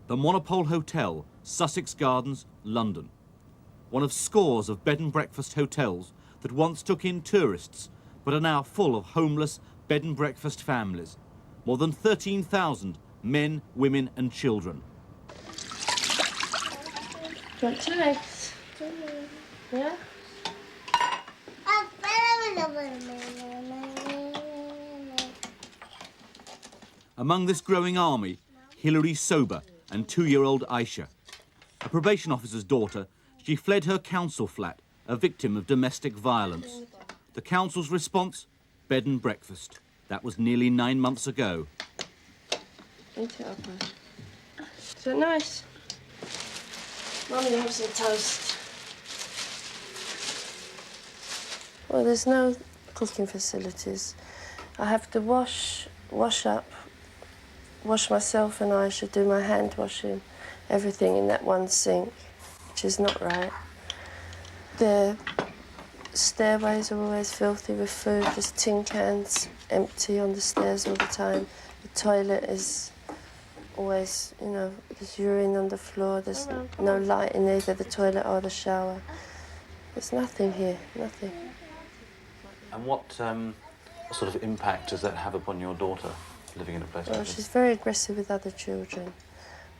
The Monopole Hotel, Sussex Gardens, London. One of scores of bed and breakfast hotels that once took in tourists but are now full of homeless bed and breakfast families. More than 13,000 men, women and children. Do you want 2 eggs? Yeah? Among this growing army, Hilary Sober and 2-year-old Aisha. A probation officer's daughter, she fled her council flat, a victim of domestic violence. The council's response? Bed and breakfast. That was nearly 9 months ago. Eat it up, man. Is it nice? Mummy loves some toast. Well, there's no cooking facilities. I have to wash up, wash myself and I should do my hand washing, everything in that one sink, which is not right. The stairways are always filthy with food. There's tin cans empty on the stairs all the time. The toilet is always, you know, there's urine on the floor. There's no light in either the toilet or the shower. There's nothing here, nothing. And what sort of impact does that have upon your daughter, living in a place like this? She's very aggressive with other children.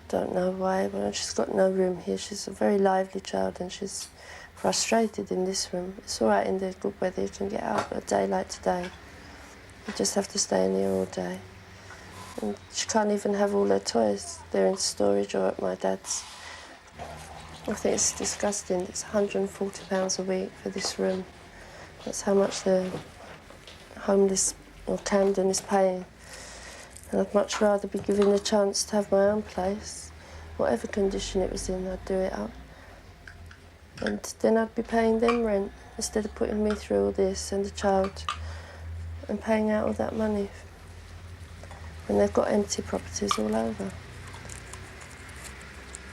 I don't know why, but she's got no room here. She's a very lively child and she's frustrated in this room. It's all right in the good weather, you can get out a day like today. You just have to stay in here all day. And she can't even have all her toys. They're in storage or at my dad's. I think it's disgusting. It's £140 a week for this room. That's how much the homeless or Camden is paying. And I'd much rather be given the chance to have my own place. Whatever condition it was in, I'd do it up. And then I'd be paying them rent instead of putting me through all this and the child and paying out all that money. And they've got empty properties all over.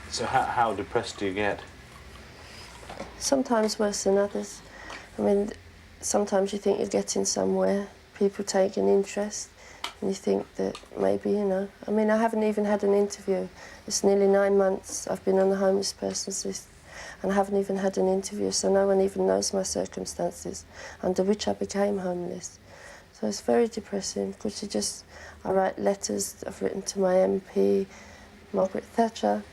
So how depressed do you get? Sometimes worse than others. I mean, sometimes you think you're getting somewhere. People take an interest and you think that maybe, you know. I mean, I haven't even had an interview. It's nearly 9 months I've been on the homeless persons list and I haven't even had an interview, so no one even knows my circumstances under which I became homeless. So it's very depressing because I write letters. I've written to my MP, Margaret Thatcher,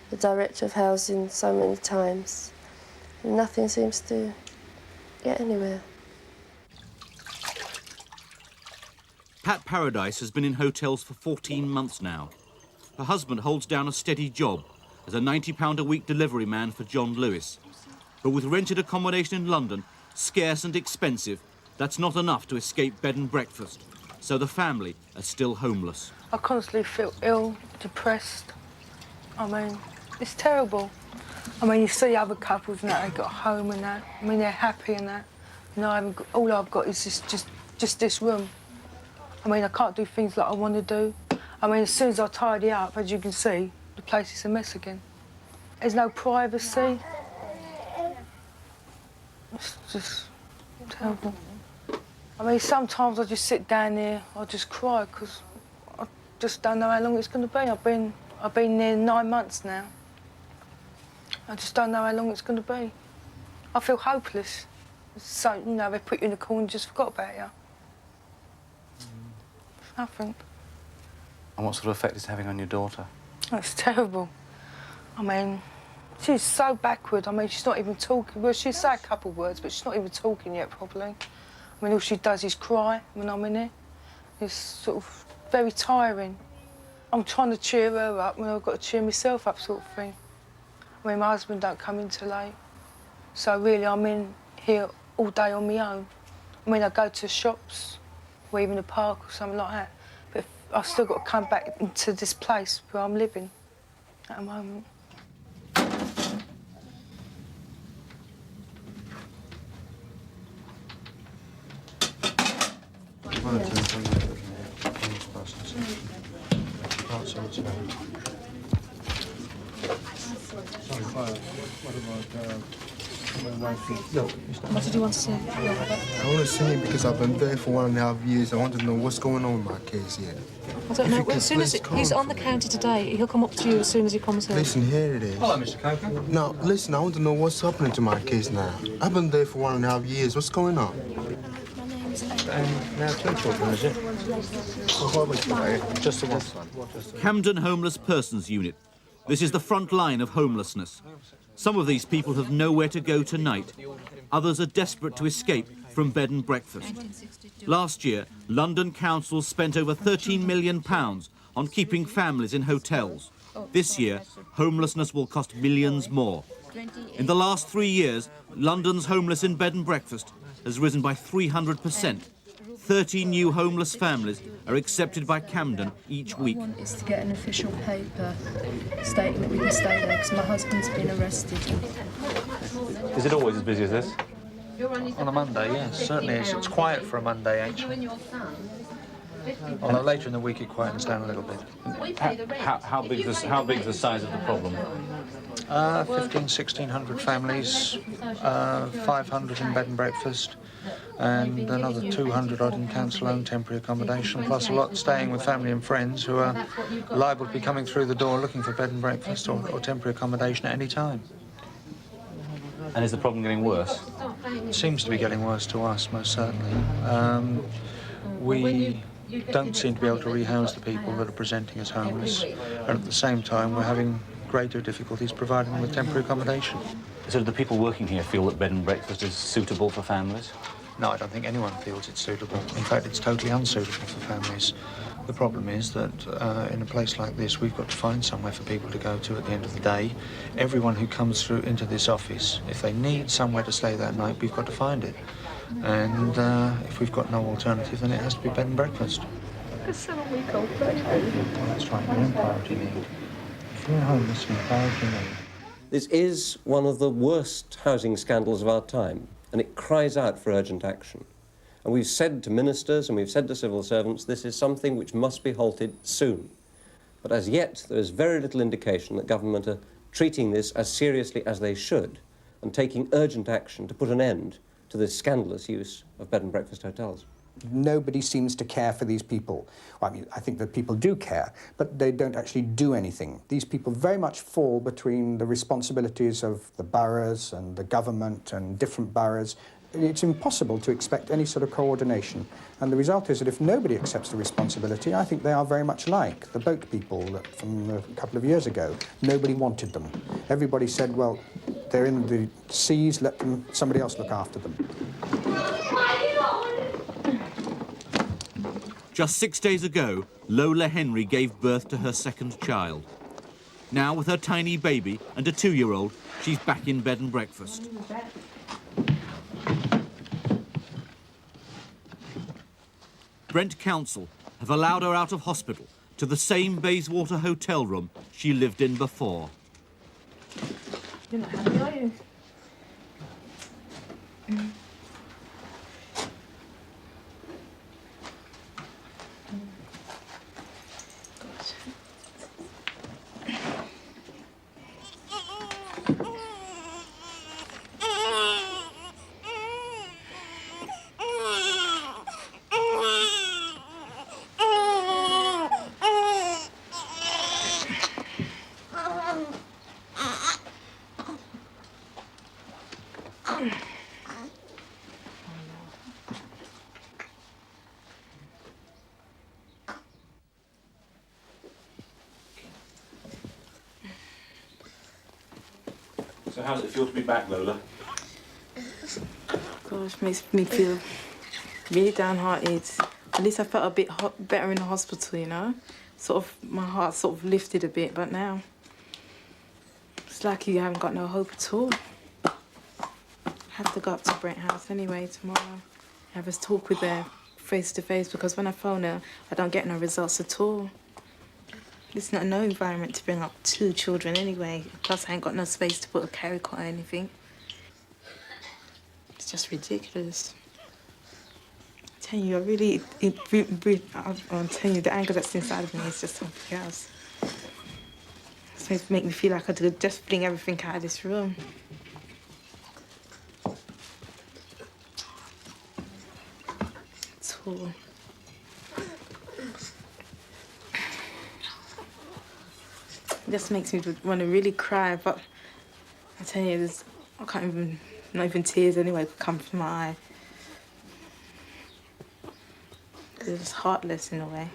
the Director of Housing, so many times. And nothing seems to get anywhere. Pat Paradise has been in hotels for 14 months now. Her husband holds down a steady job as a £90 a week delivery man for John Lewis. But with rented accommodation in London, scarce and expensive, that's not enough to escape bed and breakfast. So the family are still homeless. I constantly feel ill, depressed. I mean, it's terrible. I mean, you see other couples and that, they've got a home and that. I mean, they're happy and that. You know, all I've got is just this room. I mean, I can't do things like I want to do. I mean, as soon as I tidy up, as you can see, the place is a mess again. There's no privacy. It's just terrible. I mean, sometimes I just sit down there, I just cry, because I just don't know how long it's going to be. I've been there 9 months now. I just don't know how long it's going to be. I feel hopeless. So, you know, they put you in a corner and just forgot about you. It's nothing. And what sort of effect is it having on your daughter? Oh, it's terrible. I mean, she's so backward. I mean, she's not even talking. Well, she'll say a couple of words, but she's not even talking yet properly. I mean, all she does is cry when I'm in there. It's sort of very tiring. I'm trying to cheer her up when I've got to cheer myself up, sort of thing. I mean, my husband don't come in till late. So really, I'm in here all day on my own. I mean, I go to shops, or even the park or something like that. But I've still got to come back into this place where I'm living at the moment. What did you want to say? I want to see him because I've been there for 1.5 years. I want to know what's going on with my case here. I don't know. Well, as soon as he's on the counter today, he'll come up to you as soon as he comes home. Listen, here it is. Hello, Mr. Coker. Now, listen, I want to know what's happening to my case now. I've been there for 1.5 years. What's going on? Now 2 children, is it? Just the one son. Camden Homeless Persons Unit. This is the front line of homelessness. Some of these people have nowhere to go tonight. Others are desperate to escape from bed and breakfast. Last year, London councils spent over £13 million on keeping families in hotels. This year, homelessness will cost millions more. In the last 3 years, London's homeless in bed and breakfast has risen by 300%. 30 new homeless families are accepted by Camden each week. What I want is to get an official paper stating that we can stay there because my husband's been arrested. Is it always as busy as this? On a Monday, yes, certainly is. It's quiet for a Monday, actually. Although later in the week it quietens down a little bit. How big is the size of the problem? 1,600 families, 500 in bed and breakfast, and another 200 odd in council-owned temporary accommodation, plus a lot staying with family and friends who are liable to be coming through the door looking for bed and breakfast or temporary accommodation at any time. And is the problem getting worse? It seems to be getting worse to us, most certainly. We don't seem to be able to rehouse the people that are presenting as homeless, and at the same time we're having greater difficulties providing them with temporary accommodation. So do the people working here feel that bed and breakfast is suitable for families? No, I don't think anyone feels it's suitable. In fact, it's totally unsuitable for families. The problem is that in a place like this, we've got to find somewhere for people to go to at the end of the day. Everyone who comes through into this office, if they need somewhere to stay that night, we've got to find it. And if we've got no alternative, then it has to be bed and breakfast. A 7-week-old baby. Well, that's right, you're in priority need. If you're homeless, you're in priority need. This is one of the worst housing scandals of our time, and it cries out for urgent action. And we've said to ministers and we've said to civil servants, this is something which must be halted soon. But as yet, there is very little indication that government are treating this as seriously as they should and taking urgent action to put an end to this scandalous use of bed and breakfast hotels. Nobody seems to care for these people. Well, I mean, I think that people do care, but they don't actually do anything. These people very much fall between the responsibilities of the boroughs and the government and different boroughs. It's impossible to expect any sort of coordination. And the result is that if nobody accepts the responsibility, I think they are very much like the boat people that from a couple of years ago. Nobody wanted them. Everybody said, well, they're in the seas, let them, somebody else look after them. Just 6 days ago, Lola Henry gave birth to her second child. Now, with her tiny baby and a 2-year-old, she's back in bed and breakfast. Brent Council have allowed her out of hospital to the same Bayswater hotel room she lived in before. You're not happy, are you? So how does it feel to be back, Lola? Gosh, makes me feel really downhearted. At least I felt a bit better in the hospital, you know? Sort of, my heart sort of lifted a bit, but now it's like you haven't got no hope at all. I have to go up to Brent House anyway tomorrow. Have a talk with her face to face because when I phone her, I don't get no results at all. It's not no environment to bring up 2 children anyway. Plus, I ain't got no space to put a carry cot or anything. It's just ridiculous. I'm telling you, I'm telling you, the anger that's inside of me is just something else. It's supposed to make me feel like I could just fling everything out of this room. It's all. just makes me want to really cry. But I tell you, I can't even, not even tears anyway, come from my eye. It's heartless in a way.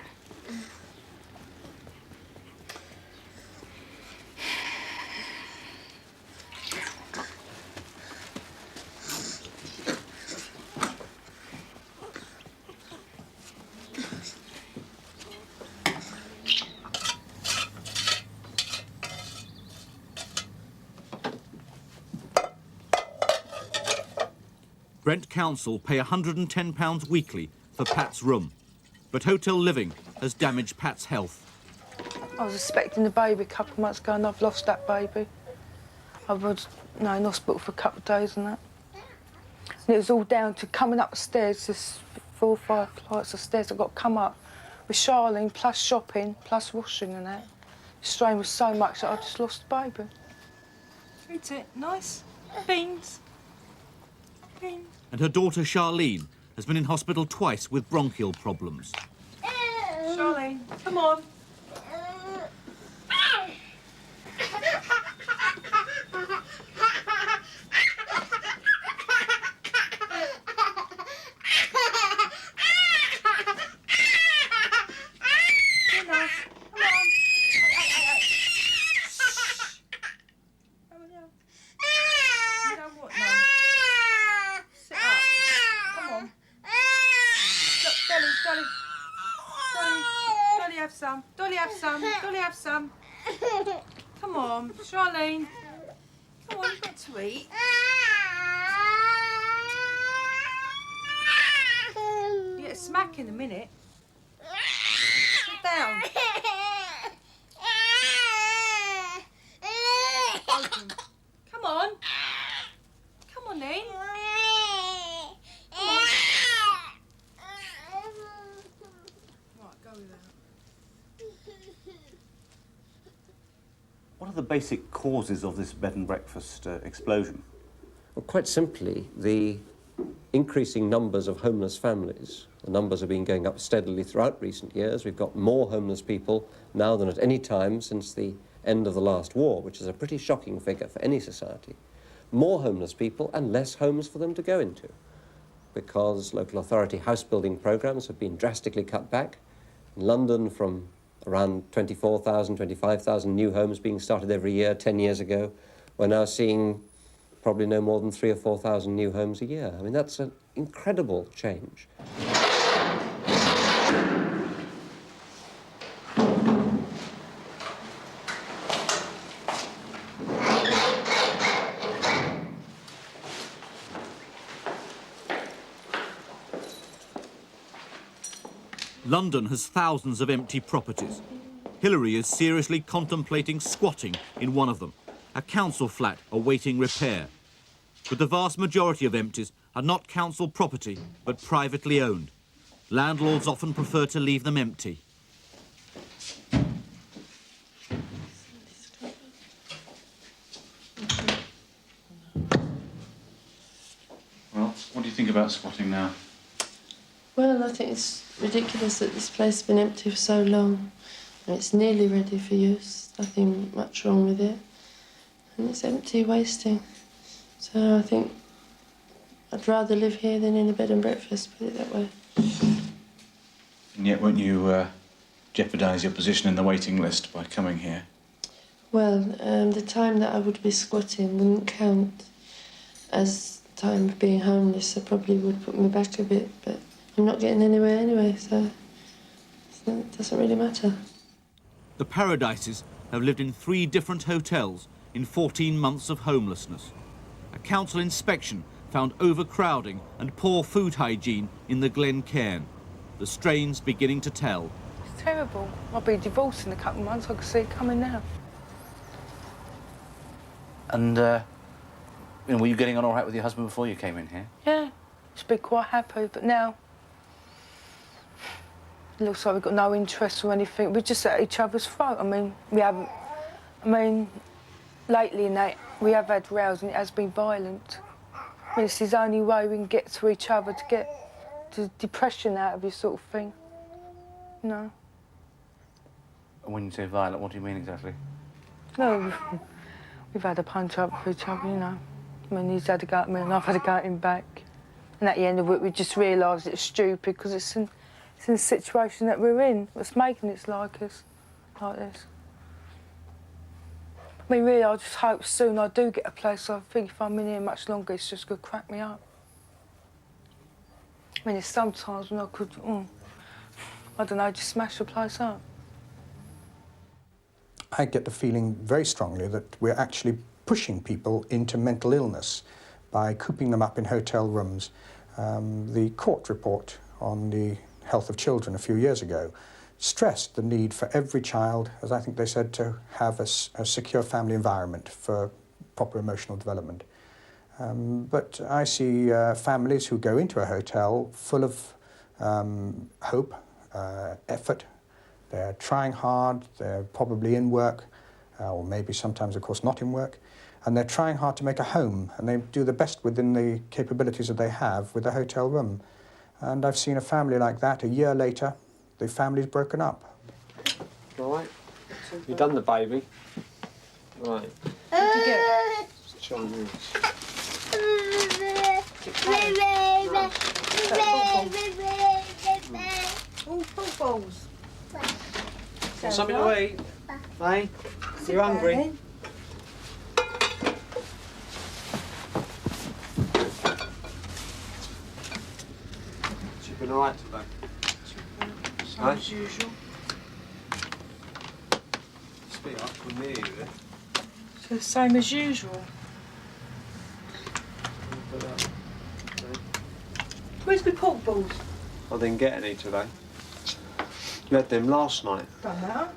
Brent Council pay £110 weekly for Pat's room, but hotel living has damaged Pat's health. I was expecting the baby a couple of months ago and I've lost that baby. I was in hospital for a couple of days and that. And it was all down to coming up the stairs, just 4 or 5 flights of stairs. I've got to come up with Charlene, plus shopping, plus washing and that. The strain was so much that I just lost the baby. Eat it, nice. Beans. Beans. And her daughter Charlene has been in hospital twice with bronchial problems. Charlene, come on. Dolly, have some. Come on, Charlene. Come on, you've got to eat. You get a smack in a minute. Sit down. Open. Come on. Come on, then. Come on. Right, go with that. What are the basic causes of this bed and breakfast explosion? Well, quite simply, the increasing numbers of homeless families. The numbers have been going up steadily throughout recent years. We've got more homeless people now than at any time since the end of the last war, which is a pretty shocking figure for any society. More homeless people and less homes for them to go into, because local authority house building programmes have been drastically cut back. In London, from around 24,000, 25,000 new homes being started every year 10 years ago, we're now seeing probably no more than 3,000 or 4,000 new homes a year. I mean, that's an incredible change. London has thousands of empty properties. Hilary is seriously contemplating squatting in one of them, a council flat awaiting repair. But the vast majority of empties are not council property, but privately owned. Landlords often prefer to leave them empty. Well, what do you think about squatting now? Well, I think it's ridiculous that this place has been empty for so long. And it's nearly ready for use. Nothing much wrong with it. And it's empty, wasting. So I think I'd rather live here than in a bed and breakfast, put it that way. And yet, won't you jeopardise your position in the waiting list by coming here? Well, the time that I would be squatting wouldn't count as time of being homeless, so probably would put me back a bit, but I'm not getting anywhere anyway, so it doesn't really matter. The Paradises have lived in 3 different hotels in 14 months of homelessness. A council inspection found overcrowding and poor food hygiene in the Glen Cairn. The strains beginning to tell. It's terrible. I'll be divorced in a couple of months. I can see it coming now. And, were you getting on all right with your husband before you came in here? Yeah, just be quite happy, but now it looks like we've got no interest or anything. We're just at each other's throat. I mean, we haven't... lately in that, we have had rows and it has been violent. I mean, it's the only way we can get to each other to get the depression out of you sort of thing, you know. And when you say violent, what do you mean exactly? No, we've had a punch up for each other, you know. I mean, he's had a go at me and I've had a go at him back. And at the end of it, we just realised it's stupid because it's in the situation that we're in. What's making it like us, like this. I mean, really, I just hope soon I do get a place. I think if I'm in here much longer, it's just going to crack me up. I mean, there's sometimes when I could, I don't know, just smash the place up. I get the feeling very strongly that we're actually pushing people into mental illness by cooping them up in hotel rooms. The court report on the health of children a few years ago stressed the need for every child, as I think they said, to have a secure family environment for proper emotional development. But I see families who go into a hotel full of hope, effort. They're trying hard, they're probably in work, or maybe sometimes, of course, not in work, and they're trying hard to make a home, and they do the best within the capabilities that they have with a hotel room. And I've seen a family like that. A year later, the family's broken up. All right. You done the baby? Right. What did you get? Chinese. Oh, footballs. Want something to eat? Hey? You hungry? You've been alright today? Same as usual. Speak up, couldn't hear you there. So same as usual. Where's the pork balls? I didn't get any today. You had them last night. Don't matter.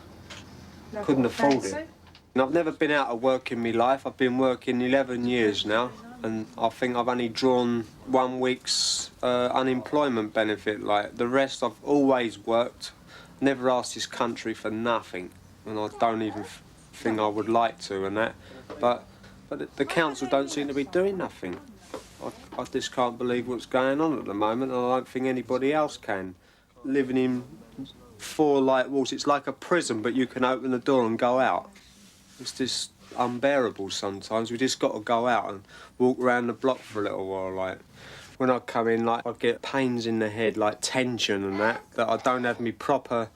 No, Couldn't afford fancy. it. And I've never been out of work in my life. I've been working 11 years now, and I think I've only drawn 1 week's unemployment benefit. Like the rest, I've always worked. Never asked this country for nothing, and I don't even think I would like to, and that. But the council don't seem to be doing nothing. I just can't believe what's going on at the moment, and I don't think anybody else can. Living in 4 light walls, it's like a prison, but you can open the door and go out. It's just unbearable sometimes. We just got to go out and walk around the block for a little while. Like when I come in, like I get pains in the head, like tension and that I don't have me proper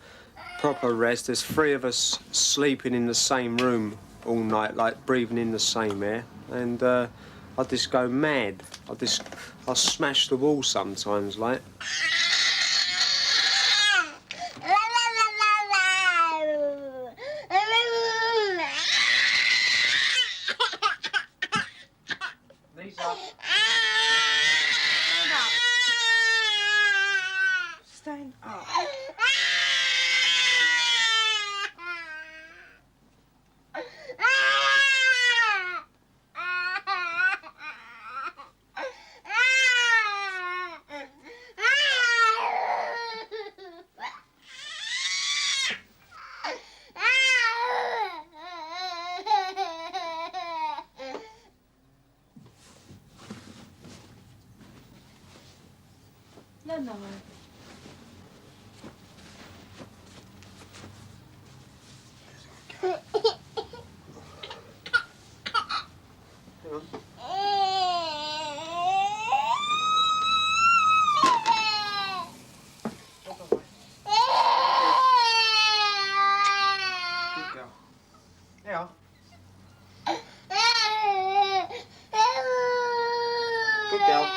rest. There's 3 of us sleeping in the same room all night, like breathing in the same air, and I just go mad. I smash the wall sometimes, like. Stand up. No. Yeah. Good girl.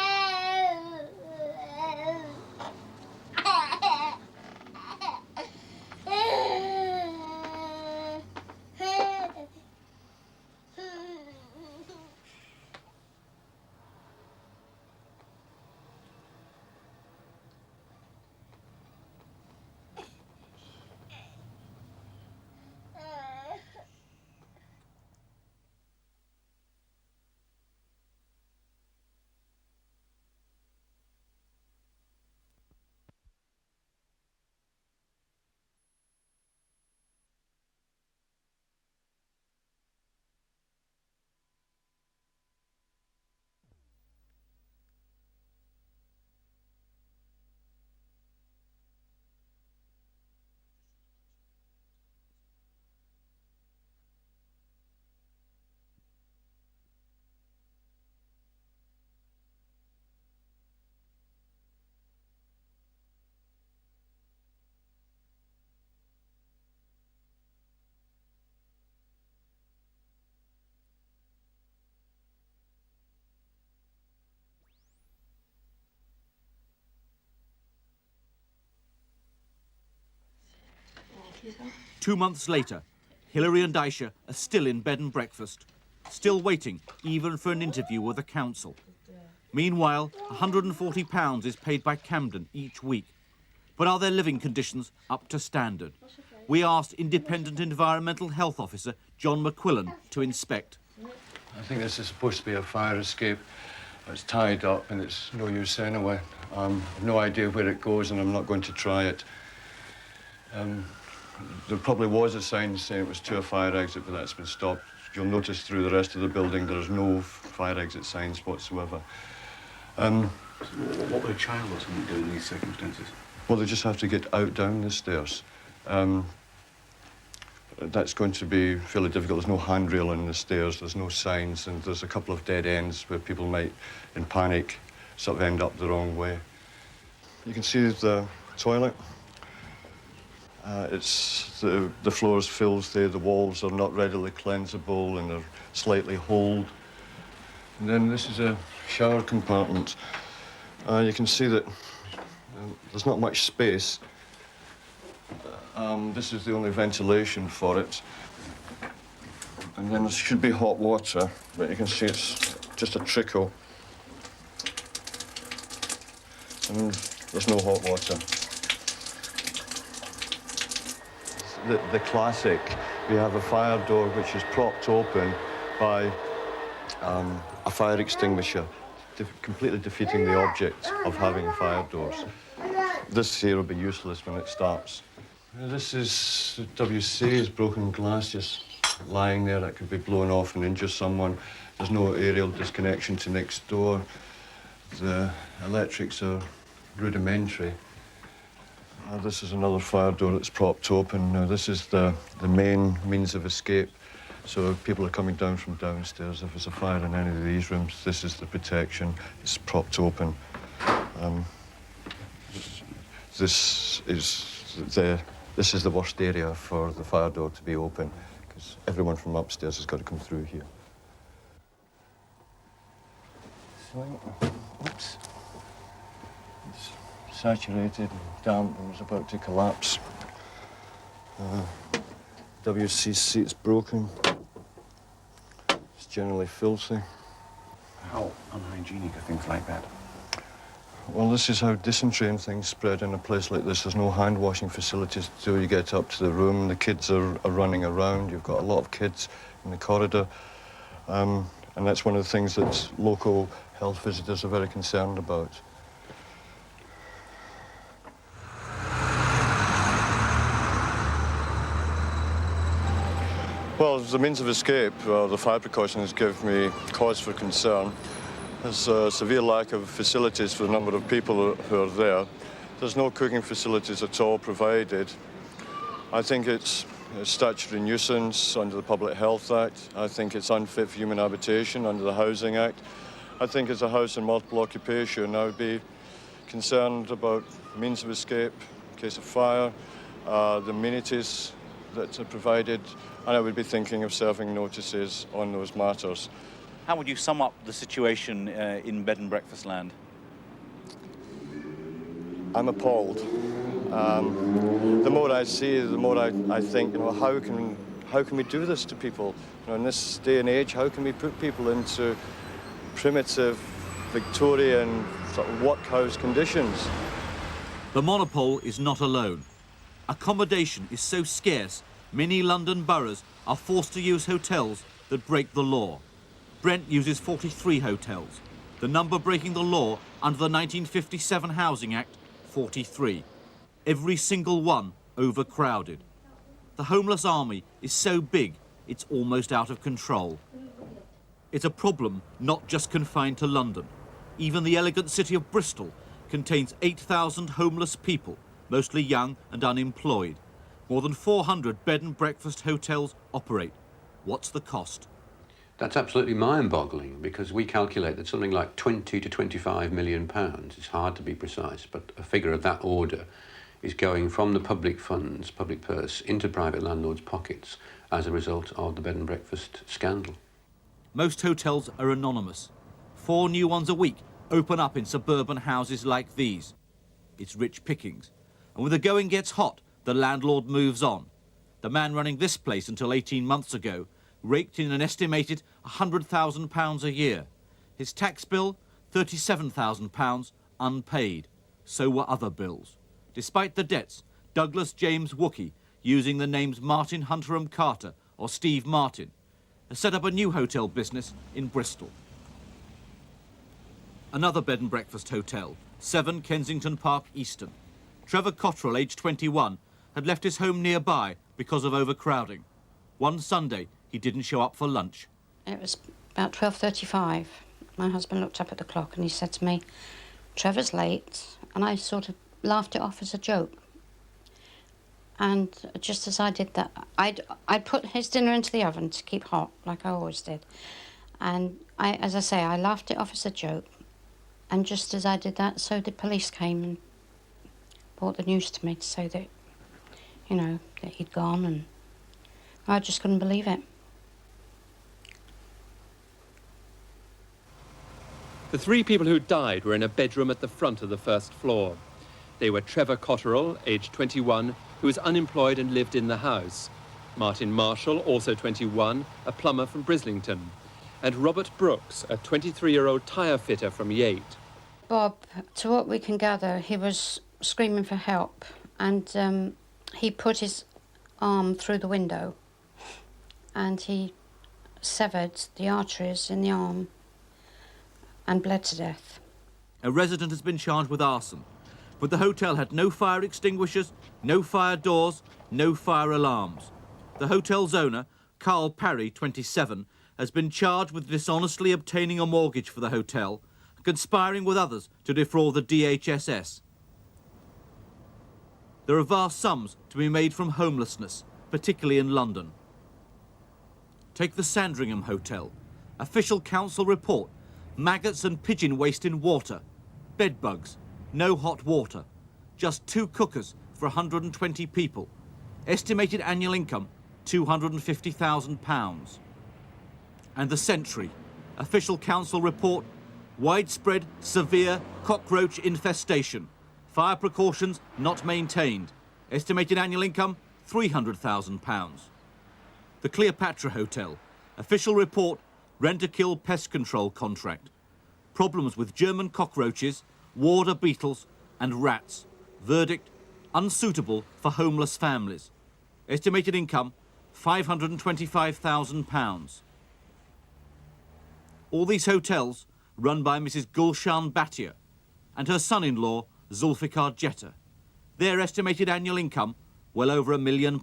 2 months later, Hilary and Aisha are still in bed and breakfast, still waiting even for an interview with the council. Meanwhile, £140 is paid by Camden each week. But are their living conditions up to standard? We asked Independent Environmental Health Officer John McQuillan to inspect. I think this is supposed to be a fire escape. It's tied up and it's no use anyway. I've no idea where it goes and I'm not going to try it. There probably was a sign saying it was to a fire exit, but that's been stopped. You'll notice through the rest of the building there's no fire exit signs whatsoever. What would a child or something do in these circumstances? Well, they just have to get out down the stairs. That's going to be fairly difficult. There's no handrail on the stairs, there's no signs, and there's a couple of dead ends where people might, in panic, sort of end up the wrong way. You can see the toilet. The floor is filthy, the walls are not readily cleansable and they're slightly holed. And then this is a shower compartment. You can see that there's not much space. This is the only ventilation for it. And then there should be hot water, but you can see it's just a trickle. And there's no hot water. The classic, we have a fire door which is propped open by a fire extinguisher, completely defeating the object of having fire doors. This here will be useless when it starts. This is WC's broken glass just lying there. That could be blown off and injure someone. There's no aerial disconnection to next door. The electrics are rudimentary. This is another fire door that's propped open. Now, this is the main means of escape. So if people are coming down from downstairs, if there's a fire in any of these rooms, this is the protection. It's propped open. This is the worst area for the fire door to be open, because everyone from upstairs has got to come through here. Oops. It's saturated and damp and it's about to collapse. WC seat's broken. It's generally filthy. How unhygienic are things like that? Well, this is how dysentery and things spread in a place like this. There's no hand washing facilities till you get up to the room. The kids are running around. You've got a lot of kids in the corridor. And that's one of the things that local health visitors are very concerned about. Well, as a means of escape, the fire precautions give me cause for concern. There's a severe lack of facilities for the number of people who are there. There's no cooking facilities at all provided. I think it's a statutory nuisance under the Public Health Act. I think it's unfit for human habitation under the Housing Act. I think as a house in multiple occupation, I would be concerned about means of escape in case of fire, the amenities that are provided, and I would be thinking of serving notices on those matters. How would you sum up the situation in bed and breakfast land? I'm appalled. The more I see, the more I think, you know, how can we do this to people? You know, in this day and age, how can we put people into primitive Victorian sort of workhouse conditions? The monopole is not alone. Accommodation is so scarce, many London boroughs are forced to use hotels that break the law. Brent uses 43 hotels, the number breaking the law under the 1957 Housing Act, 43. Every single one overcrowded. The homeless army is so big, it's almost out of control. It's a problem not just confined to London. Even the elegant city of Bristol contains 8,000 homeless people, mostly young and unemployed. More than 400 bed and breakfast hotels operate. What's the cost? That's absolutely mind-boggling, because we calculate that something like 20 to 25 million pounds, it's hard to be precise, but a figure of that order is going from the public funds, public purse, into private landlords' pockets as a result of the bed and breakfast scandal. Most hotels are anonymous. 4 new ones a week open up in suburban houses like these. It's rich pickings. And when the going gets hot, the landlord moves on. the man running this place until 18 months ago, raked in an estimated £100,000 a year. His tax bill, £37,000 unpaid. So were other bills. Despite the debts, Douglas James Wookey, using the names Martin Hunterham Carter or Steve Martin, has set up a new hotel business in Bristol. Another bed and breakfast hotel, 7 Kensington Park Easton. Trevor Cottrell, aged 21, had left his home nearby because of overcrowding. One Sunday, he didn't show up for lunch. It was about 12:35. My husband looked up at the clock and he said to me, "Trevor's late," and I sort of laughed it off as a joke. And just as I did that, I'd put his dinner into the oven to keep hot, like I always did. And as I say, I laughed it off as a joke. And just as I did that, so the police came and brought the news to me to say that, you know, that he'd gone, and I just couldn't believe it. The 3 people who died were in a bedroom at the front of the first floor. They were Trevor Cottrell, aged 21, who was unemployed and lived in the house. Martin Marshall, also 21, a plumber from Brislington. And Robert Brooks, a 23-year-old tyre fitter from Yate. Bob, to what we can gather, he was screaming for help, and he put his arm through the window and he severed the arteries in the arm and bled to death. A resident has been charged with arson, but the hotel had no fire extinguishers, no fire doors, no fire alarms. The hotel's owner, Carl Parry, 27, has been charged with dishonestly obtaining a mortgage for the hotel and conspiring with others to defraud the DHSS. There are vast sums to be made from homelessness, particularly in London. Take the Sandringham Hotel. Official council report: maggots and pigeon waste in water, bed bugs, no hot water, just 2 cookers for 120 people. Estimated annual income, £250,000. And the Sentry. Official council report: widespread, severe cockroach infestation. Fire precautions not maintained. Estimated annual income, £300,000. The Cleopatra Hotel. Official report: rent-a-kill pest control contract. Problems with German cockroaches, warder beetles and rats. Verdict: unsuitable for homeless families. Estimated income, £525,000. All these hotels run by Mrs. Gulshan Bhatia and her son-in-law, Zulfikar Jetta. Their estimated annual income, well over £1 million.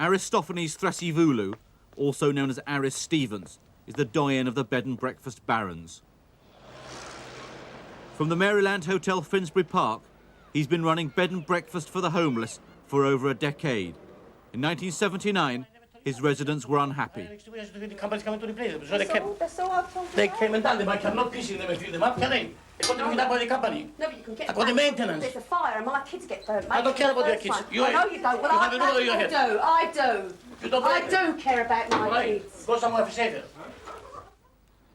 Aristophanes Thrasivulu, also known as Aris Stevens, is the doyen of the bed and breakfast barons. From the Maryland Hotel Finsbury Park, he's been running bed and breakfast for the homeless for over a decade. In 1979, his residents were unhappy. The company's coming to replace them, so they came and done them. I cannot piece them and feed them up, can I? They got to be done by the company. No, but you can get I got the maintenance. There's a fire and my kids get burnt, mate. I don't care about your kids. I know you don't. Well, you have a rule over your head. I do. You don't I do care about my right. kids. Go somewhere safer.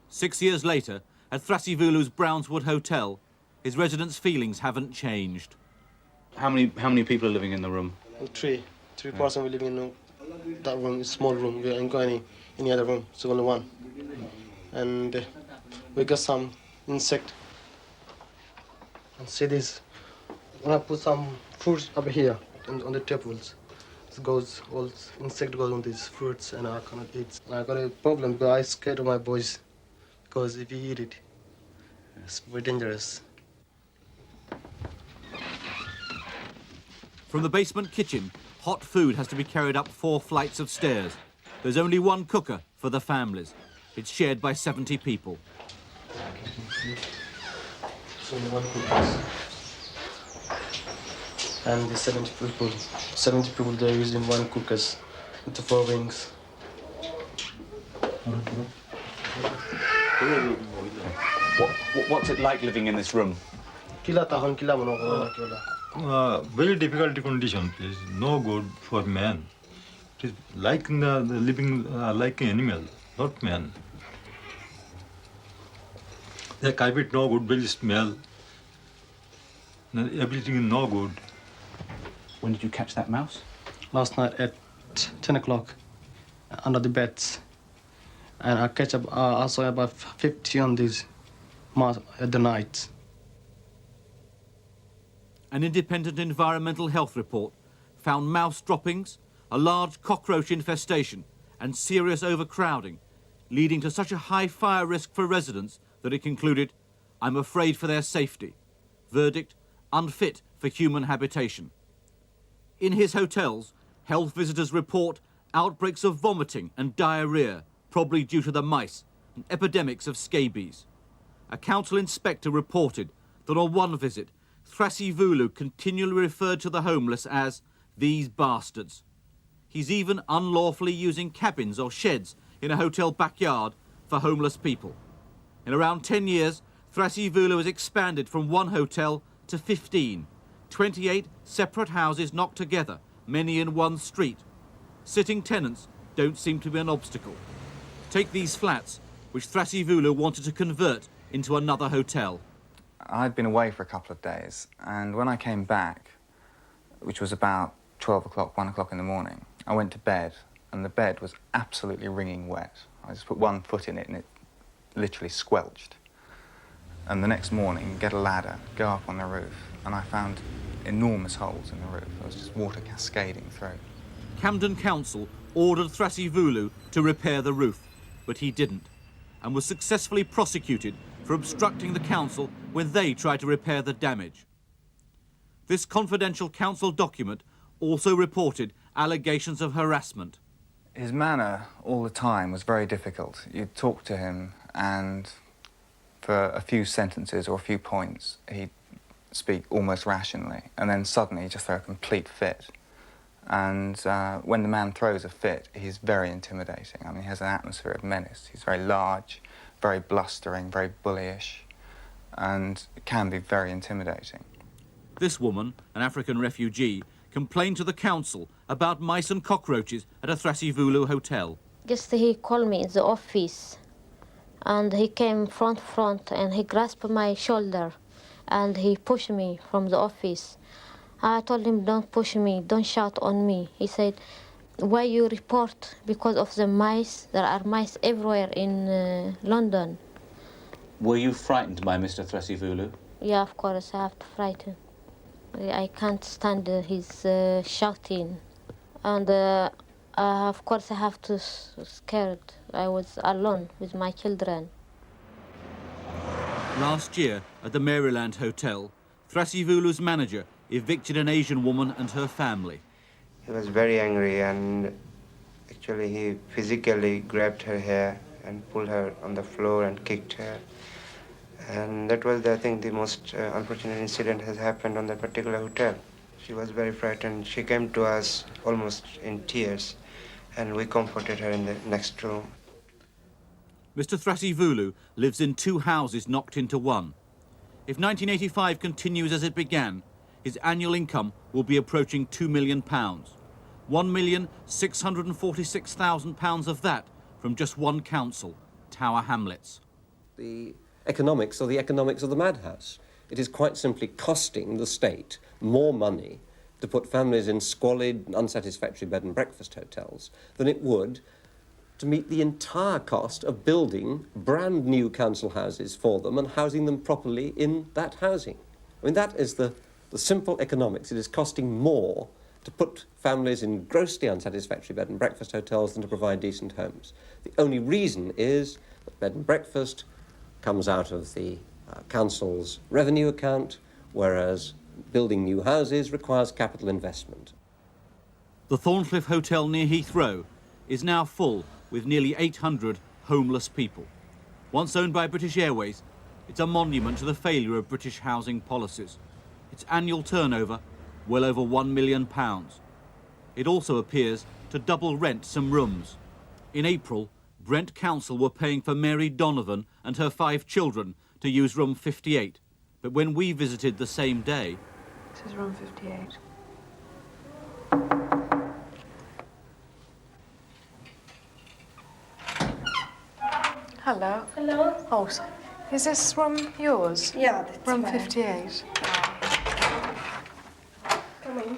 6 years later, at Thrasivulu's Brownswood Hotel, his residents' feelings haven't changed. How many people are living in the room? 3 persons we living in that room, small room. We ain't got any other room. It's only one. And we got some insect. And see this, when I put some fruits up here on the tables, it goes, all insect goes on these fruits and I cannot eat. And I got a problem because I'm scared of my boys, because if you eat it, it's very dangerous. From the basement kitchen, hot food has to be carried up 4 flights of stairs. There's only one cooker for the families. It's shared by 70 people. It's only one cooker. And the 70 people they're using one cookers into 4 wings. What's it like living in this room? Very difficult condition, please. No good for man. It is like the living like an animal, not man. The carpet no good, very smell. Everything is no good. When did you catch that mouse? Last night at 10 o'clock, under the beds. And I catch up, I saw about 50 on these mouse at the night. An independent environmental health report found mouse droppings, a large cockroach infestation and serious overcrowding, leading to such a high fire risk for residents that it concluded, "I'm afraid for their safety." Verdict, unfit for human habitation. In his hotels, health visitors report outbreaks of vomiting and diarrhea, probably due to the mice, and epidemics of scabies. A council inspector reported that on one visit, Thrasivulu continually referred to the homeless as "these bastards." He's even unlawfully using cabins or sheds in a hotel backyard for homeless people. In around 10 years, Thrasivulu has expanded from one hotel to 15, 28 separate houses knocked together, many in one street. Sitting tenants don't seem to be an obstacle. Take these flats, which Thrasivulu wanted to convert into another hotel. I'd been away for a couple of days, and when I came back, which was about 12 o'clock, 1 o'clock in the morning, I went to bed, and the bed was absolutely wringing wet. I just put one foot in it, and it literally squelched. And the next morning, get a ladder, go up on the roof, and I found enormous holes in the roof. There was just water cascading through. Camden Council ordered Thrasivulu to repair the roof, but he didn't, and was successfully prosecuted for obstructing the council when they tried to repair the damage. This confidential council document also reported allegations of harassment. His manner all the time was very difficult. You'd talk to him, and for a few sentences or a few points, he'd speak almost rationally, and then suddenly he'd just throw a complete fit. And when the man throws a fit, he's very intimidating. I mean, he has an atmosphere of menace. He's very large, very blustering, very bullyish, and it can be very intimidating. This woman, an African refugee, complained to the council about mice and cockroaches at a Thrasivulu hotel. Just he called me in the office, and he came front and he grasped my shoulder and he pushed me from the office. I told him, "Don't push me, don't shout on me." He said, "Why you report because of the mice? There are mice everywhere in London." Were you frightened by Mr. Thrasivulu? Yeah, of course, I have to frighten. I can't stand his shouting. And of course I have to scared. I was alone with my children. Last year, at the Maryland Hotel, Thrasivulu's manager evicted an Asian woman and her family. He was very angry, and actually he physically grabbed her hair and pulled her on the floor and kicked her. And that was, I think, the most unfortunate incident has happened on that particular hotel. She was very frightened. She came to us almost in tears, and we comforted her in the next room. Mr. Thrasivulu lives in 2 houses knocked into one. If 1985 continues as it began, his annual income will be approaching £2 million. £1,646,000 of that from just one council, Tower Hamlets. The economics are the economics of the madhouse. It is quite simply costing the state more money to put families in squalid, unsatisfactory bed and breakfast hotels than it would to meet the entire cost of building brand new council houses for them and housing them properly in that housing. I mean, that is the simple economics. It is costing more to put families in grossly unsatisfactory bed and breakfast hotels than to provide decent homes. The only reason is that bed and breakfast comes out of the council's revenue account, whereas building new houses requires capital investment. The Thorncliffe Hotel near Heathrow is now full with nearly 800 homeless people. Once owned by British Airways, it's a monument to the failure of British housing policies. Its annual turnover, well over £1 million. It also appears to double rent some rooms. In April, Brent Council were paying for Mary Donovan and her 5 children to use room 58. But when we visited the same day... This is room 58. Hello. Hello. Oh, so is this room yours? Yeah, that's room mine. 58. Come in.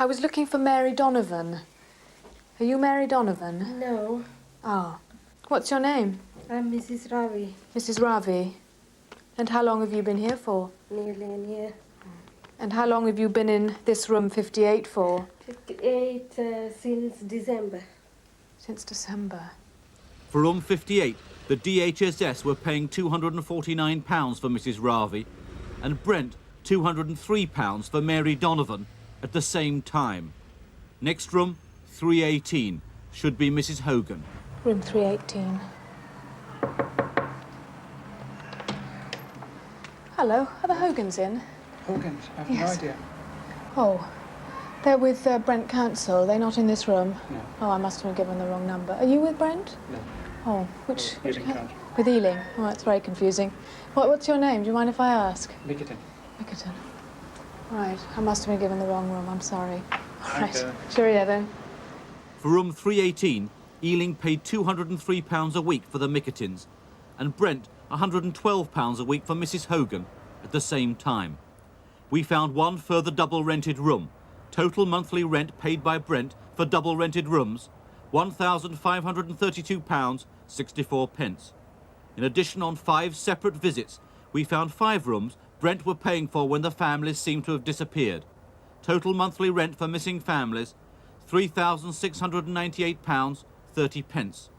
I was looking for Mary Donovan. Are you Mary Donovan? No, Ah. What's your name? I'm Mrs. Ravi. Mrs. Ravi. And how long have you been here for? Nearly a year. And how long have you been in this room 58 for? 58 since December. Since December. For room 58, the DHSS were paying £249 for Mrs. Ravi and Brent £203 for Mary Donovan at the same time. Next room, 318, should be Mrs. Hogan. Room 318. Hello, are the Hogans in? Hogans? I have Yes. no idea. Oh, they're with Brent Council. They're not in this room? No. Oh, I must have been given the wrong number. Are you with Brent? No. Oh, which Ealing Council. with Ealing? Oh, that's very confusing. What's your name? Do you mind if I ask? Bickerton. Bickerton. Right, I must have been given the wrong room. I'm sorry. All right, Okay. cheerio then. For room 318, Ealing paid £203 a week for the Mickertins and Brent £112 a week for Mrs. Hogan at the same time. We found one further double-rented room. Total monthly rent paid by Brent for double-rented rooms, £1,532.64. In addition, on 5 separate visits, we found 5 rooms Brent were paying for when the families seemed to have disappeared. Total monthly rent for missing families, £3,698.30.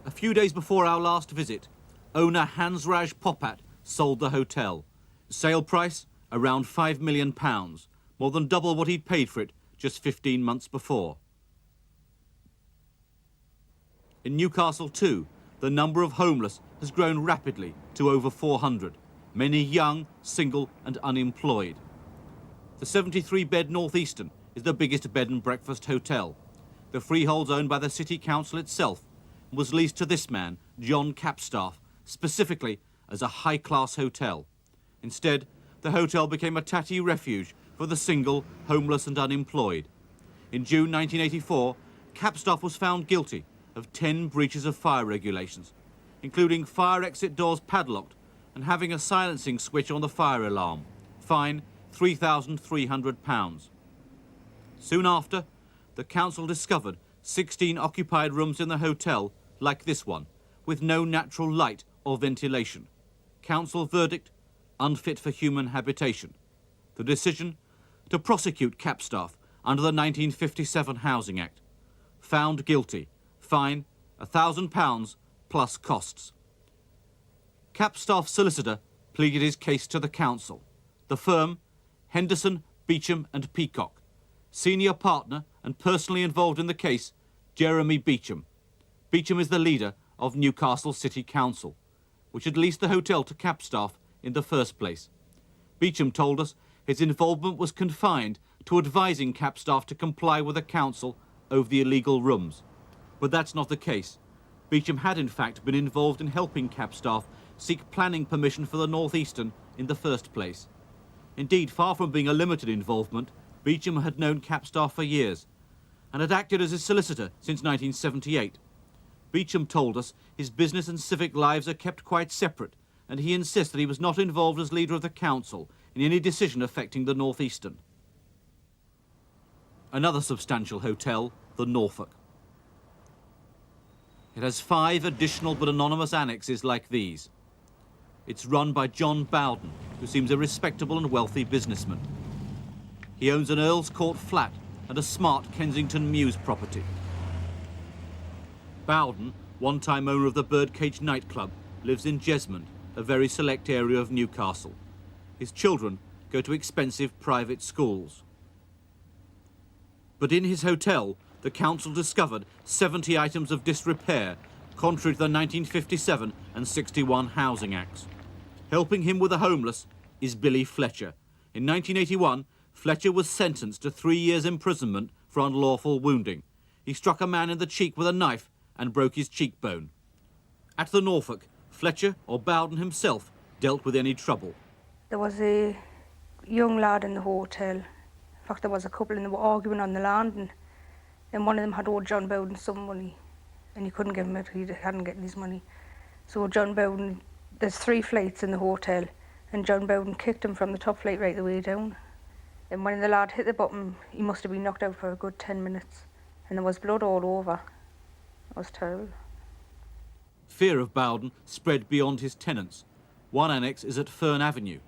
A few days before our last visit, owner Hansraj Popat sold the hotel. Sale price, around £5 million, more than double what he'd paid for it just 15 months before. In Newcastle too, the number of homeless has grown rapidly to over 400, many young, single and unemployed. The 73-bed Northeastern is the biggest bed and breakfast hotel. The freehold's owned by the City Council itself and was leased to this man, John Capstaff, specifically as a high-class hotel. Instead, the hotel became a tatty refuge for the single, homeless and unemployed. In June 1984, Capstaff was found guilty of 10 breaches of fire regulations, including fire exit doors padlocked and having a silencing switch on the fire alarm. Fine, £3,300. Soon after, the council discovered 16 occupied rooms in the hotel, like this one, with no natural light or ventilation. Council verdict, unfit for human habitation. The decision, to prosecute Capstaff under the 1957 Housing Act. Found guilty. Fine, £1,000 plus costs. Capstaff's solicitor pleaded his case to the council. The firm, Henderson, Beecham and Peacock. Senior partner and personally involved in the case, Jeremy Beecham. Beecham is the leader of Newcastle City Council, which had leased the hotel to Capstaff in the first place. Beecham told us his involvement was confined to advising Capstaff to comply with the council over the illegal rooms. But that's not the case. Beecham had in fact been involved in helping Capstaff seek planning permission for the Northeastern in the first place. Indeed, far from being a limited involvement, Beecham had known Capstaff for years and had acted as his solicitor since 1978. Beecham told us his business and civic lives are kept quite separate, and he insists that he was not involved as leader of the council in any decision affecting the Northeastern. Another substantial hotel, the Norfolk. It has 5 additional but anonymous annexes like these. It's run by John Bowden, who seems a respectable and wealthy businessman. He owns an Earl's Court flat and a smart Kensington Mews property. Bowden, one-time owner of the Birdcage nightclub, lives in Jesmond, a very select area of Newcastle. His children go to expensive private schools. But in his hotel, the council discovered 70 items of disrepair, contrary to the 1957 and 61 Housing Acts. Helping him with the homeless is Billy Fletcher. In 1981, Fletcher was sentenced to 3 years imprisonment for unlawful wounding. He struck a man in the cheek with a knife and broke his cheekbone. At the Norfolk, Fletcher, or Bowden himself, dealt with any trouble. There was a young lad in the hotel. In fact, there was a couple and they were arguing on the landing. And one of them had owed John Bowden some money and he couldn't give him it, he hadn't gotten his money. So John Bowden, there's 3 flights in the hotel and John Bowden kicked him from the top flight right the way down. And when the lad hit the bottom, he must have been knocked out for a good 10 minutes. And there was blood all over. It was terrible. Fear of Bowden spread beyond his tenants. One annex is at Fern Avenue.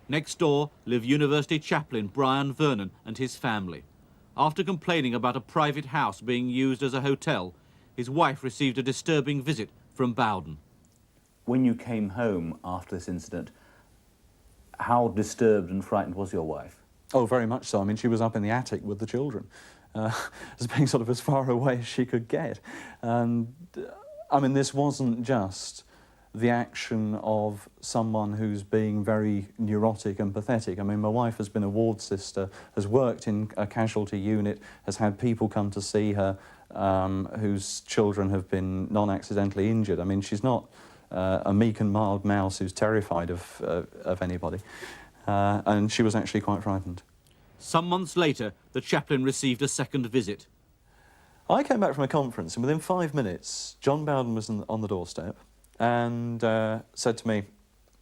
Next door live university chaplain Brian Vernon and his family. After complaining about a private house being used as a hotel, his wife received a disturbing visit from Bowden. When you came home after this incident, how disturbed and frightened was your wife? Oh, very much so. I mean, she was up in the attic with the children, as being sort of as far away as she could get. And, I mean, this wasn't just the action of someone who's being very neurotic and pathetic. I mean, my wife has been a ward sister, has worked in a casualty unit, has had people come to see her whose children have been non-accidentally injured. I mean, she's not a meek and mild mouse who's terrified of anybody. And she was actually quite frightened. Some months later, the chaplain received a second visit. I came back from a conference, and within 5 minutes, John Bowden was on the doorstep and said to me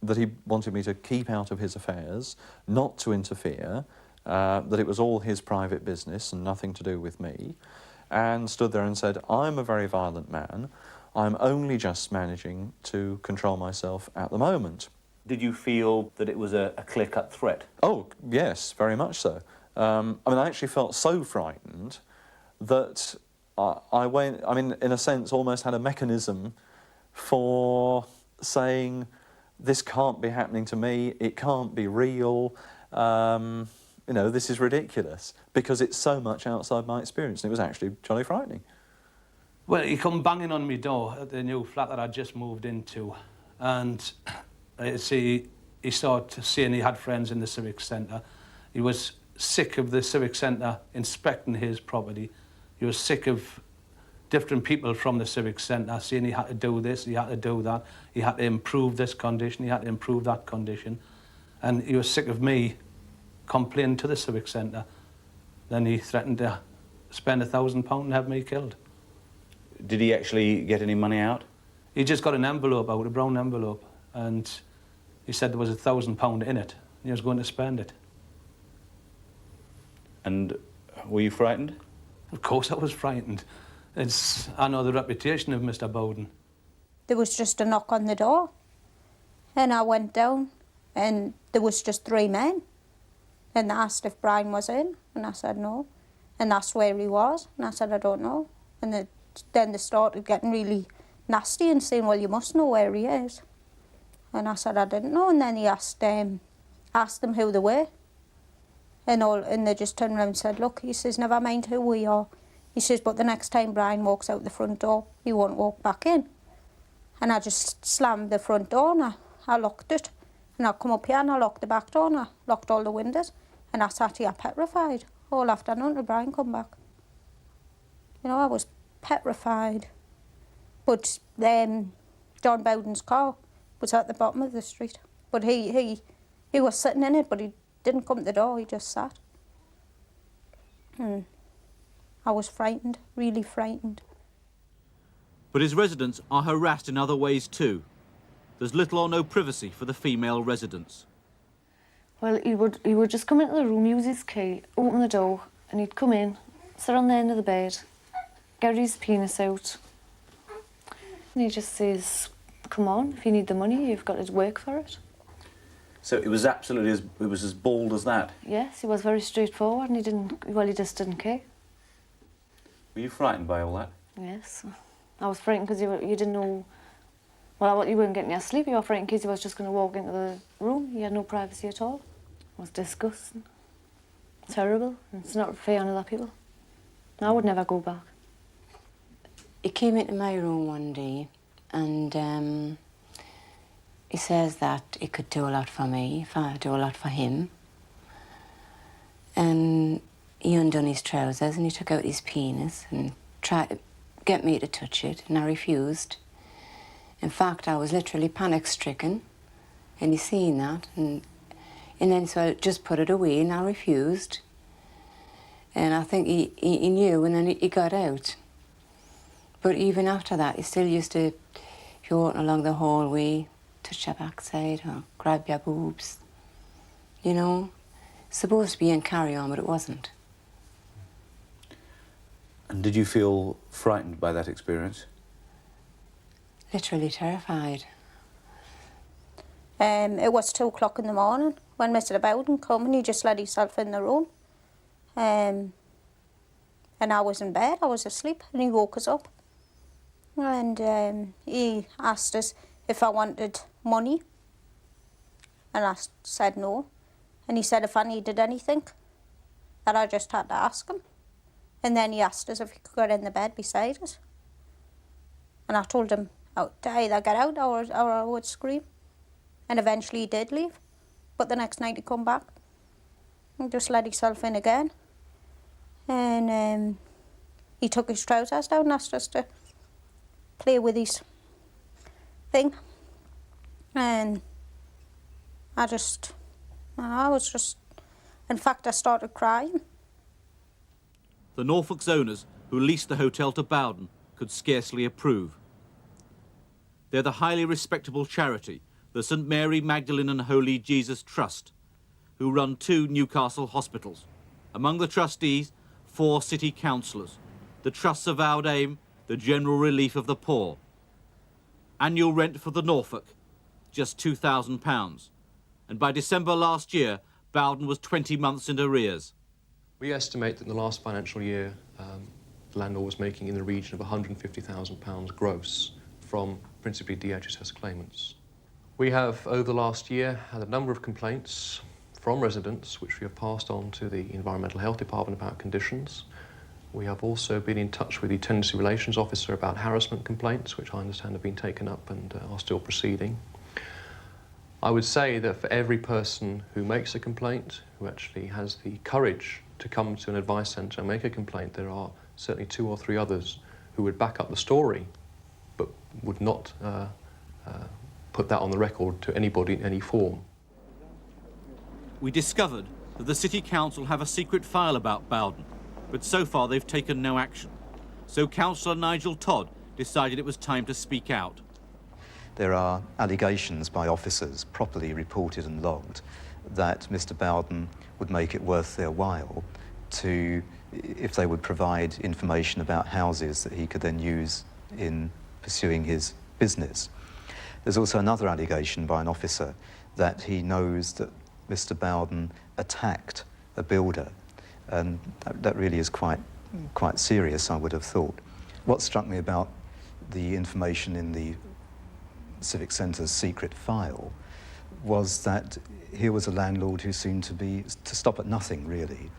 that he wanted me to keep out of his affairs, not to interfere, that it was all his private business and nothing to do with me, and stood there and said, I'm a very violent man. I'm only just managing to control myself at the moment. Did you feel that it was a clear-cut threat? Oh, yes, very much so. I mean, I actually felt so frightened that I went, I mean, in a sense, almost had a mechanism for saying, this can't be happening to me, it can't be real, you know, this is ridiculous, because it's so much outside my experience, and it was actually jolly frightening. Well, he come banging on my door at the new flat that I just moved into, and he started seeing he had friends in the civic centre. He was sick of the civic centre inspecting his property. He was sick of different people from the civic centre saying he had to do this, he had to do that, he had to improve this condition, he had to improve that condition. And he was sick of me complaining to the civic centre. Then he threatened to spend £1,000 and have me killed. Did he actually get any money out? He just got an envelope out, a brown envelope, and he said there was £1,000 in it, and he was going to spend it. And were you frightened? Of course I was frightened. I know the reputation of Mr. Bowden. There was just a knock on the door, and I went down, and there was just 3 men. And they asked if Brian was in, and I said no. And asked where he was, and I said I don't know. And then they started getting really nasty and saying, well, you must know where he is. And I said I didn't know, and then he asked them who they were. And they just turned around and said, look, he says, never mind who we are. He says, but the next time Brian walks out the front door, he won't walk back in. And I just slammed the front door and I locked it. And I come up here and I locked the back door and I locked all the windows. And I sat here petrified all afternoon till Brian come back. You know, I was petrified. But John Bowden's car was at the bottom of the street. But he was sitting in it, but he didn't come to the door, he just sat. I was frightened, really frightened. But his residents are harassed in other ways too. There's little or no privacy for the female residents. Well, he would just come into the room, use his key, open the door, and he'd come in, sit on the end of the bed, get his penis out, and he just says, come on, if you need the money, you've got to work for it. So it was absolutely as bald as that? Yes, he was very straightforward, and he just didn't care. Were you frightened by all that? Yes. I was frightened because you didn't know, well, you weren't getting your sleep. You were frightened because he was just going to walk into the room. You had no privacy at all. It was disgusting. Terrible. It's not fair on other people. I would never go back. He came into my room one day and he says that he could do a lot for me if I do a lot for him. And he undone his trousers and he took out his penis and tried to get me to touch it, and I refused. In fact, I was literally panic-stricken, and he seen that, and then so I just put it away, and I refused. And I think he knew, and then he got out. But even after that, he still used to, if you're walking along the hallway, touch your backside or grab your boobs, you know. supposed to be in carry-on, but it wasn't. And did you feel frightened by that experience? Literally terrified. It was 2 o'clock in the morning when Mr. Bowden come, and he just let himself in the room. And I was in bed, I was asleep, and he woke us up. And he asked us if I wanted money, and I said no. And he said if I needed anything, that I just had to ask him. And then he asked us if he could get in the bed beside us. And I told him to either get out or I would scream. And eventually he did leave. But the next night he come back and just let himself in again. And he took his trousers down and asked us to play with his thing. And I was just, in fact, I started crying. The Norfolk's owners, who leased the hotel to Bowden, could scarcely approve. They're the highly respectable charity, the St Mary Magdalene and Holy Jesus Trust, who run 2 Newcastle hospitals. Among the trustees, 4 city councillors. The Trust's avowed aim, the general relief of the poor. Annual rent for the Norfolk, just £2,000. And by December last year, Bowden was 20 months in arrears. We estimate that in the last financial year, the landlord was making in the region of £150,000 gross from principally DHSS claimants. We have, over the last year, had a number of complaints from residents which we have passed on to the Environmental Health Department about conditions. We have also been in touch with the Tenancy Relations Officer about harassment complaints, which I understand have been taken up and are still proceeding. I would say that for every person who makes a complaint, who actually has the courage to come to an advice centre and make a complaint, there are certainly 2 or 3 others who would back up the story but would not put that on the record to anybody in any form. We discovered that the City Council have a secret file about Bowden, but so far they've taken no action. So Councillor Nigel Todd decided it was time to speak out. There are allegations by officers, properly reported and logged, that Mr Bowden would make it worth their while to, if they would provide information about houses that he could then use in pursuing his business. There's also another allegation by an officer that he knows that Mr Bowden attacked a builder, and that really is quite serious, I would have thought. What struck me about the information in the Civic Centre's secret file was that here was a landlord who seemed to stop at nothing, really.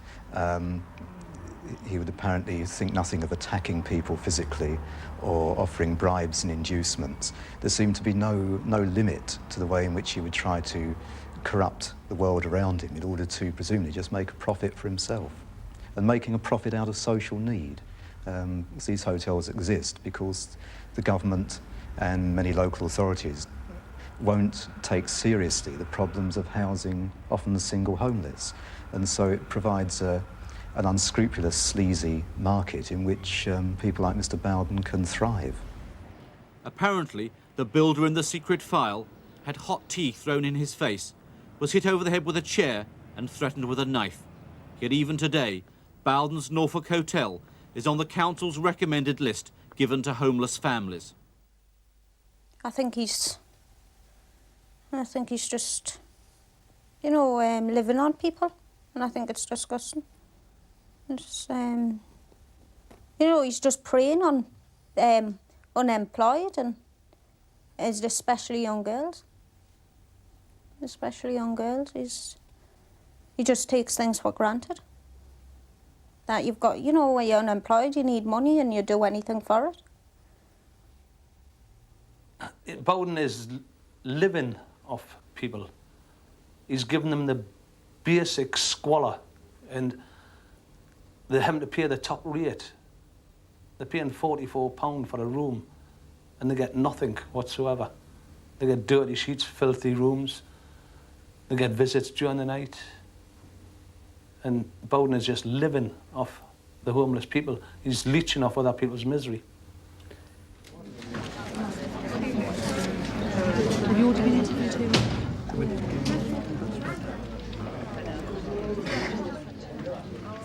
He would apparently think nothing of attacking people physically or offering bribes and inducements. There seemed to be no limit to the way in which he would try to corrupt the world around him in order to presumably just make a profit for himself. And making a profit out of social need. These hotels exist because the government and many local authorities won't take seriously the problems of housing often the single homeless. And so it provides an unscrupulous, sleazy market in which people like Mr Bowden can thrive. Apparently, the builder in the secret file had hot tea thrown in his face, was hit over the head with a chair and threatened with a knife. Yet even today, Bowden's Norfolk Hotel is on the council's recommended list given to homeless families. I think he's just, you know, living on people, and I think it's disgusting. It's, you know, he's just preying on unemployed and especially young girls. Especially young girls. He just takes things for granted. That you've got, you know, when you're unemployed, you need money and you do anything for it. Bowden is living off people. He's given them the basic squalor, and they're having to pay the top rate. They're paying £44 for a room, and they get nothing whatsoever. They get dirty sheets, filthy rooms. They get visits during the night. And Bowden is just living off the homeless people. He's leeching off other people's misery. Have you already been interviewed too?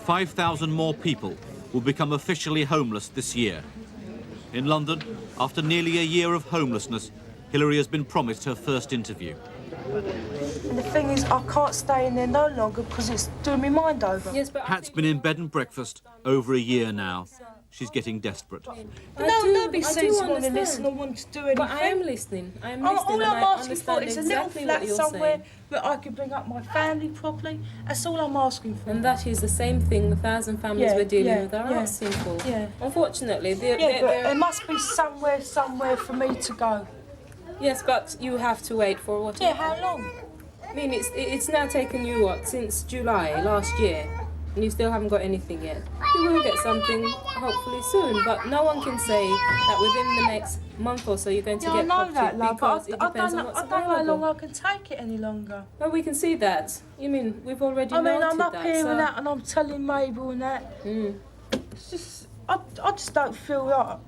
5,000 more people will become officially homeless this year. In London, after nearly a year of homelessness, Hilary has been promised her first interview. And the thing is, I can't stay in there no longer because it's doing my mind over. Yes, but Pat's been in bed and breakfast over a year now. She's getting desperate. Nobody seems to want to listen or want to do anything. But I am listening. I am listening. All I'm asking for understand is exactly a what little you're flat somewhere saying. where I can bring up my family properly. That's all I'm asking for. And that is the same thing the 1,000 families we're dealing with are asking for. Yeah. Unfortunately, but there must be somewhere for me to go. Yes, but you have to wait for what? Yeah, how long? I mean, it's now taken you, what, since July last year, and you still haven't got anything yet. You will get something hopefully soon, but no one can say that within the next month or so you're going to get property because it depends on what's I don't know how long available. I can take it any longer. Well, we can see that. You mean, we've already noted that. I'm up here so... and that, and I'm telling Mabel and that. It's just, I just don't feel like,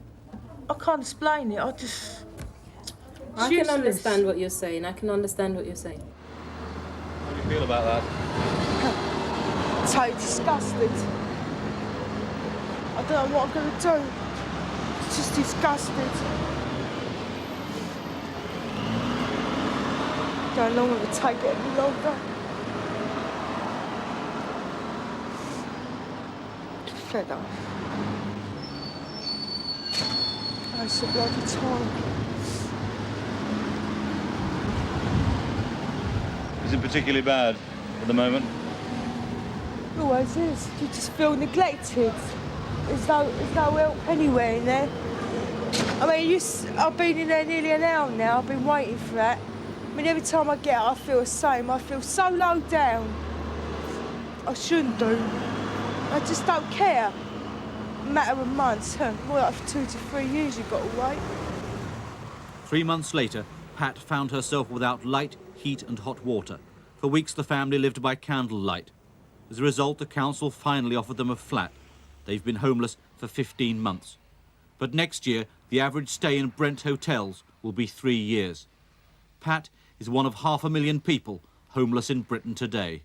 I can't explain it, I can understand what you're saying. I can understand what you're saying. How do you feel about that? So disgusted. I don't know what I'm going to do. It's just disgusted. Don't know if to take it any longer. Fed up. It's a bloody time. Is it particularly bad at the moment? It always is. You just feel neglected. There's no help anywhere in there. I mean, I've been in there nearly an hour now. I've been waiting for that. I mean, every time I get out, I feel the same. I feel so low down. I shouldn't do. I just don't care. Matter of months, more like for 2 to 3 years you've got to wait. 3 months later, Pat found herself without light, heat and hot water. For weeks the family lived by candlelight. As a result, the council finally offered them a flat. They've been homeless for 15 months. But next year, the average stay in Brent hotels will be 3 years. Pat is one of 500,000 people homeless in Britain today.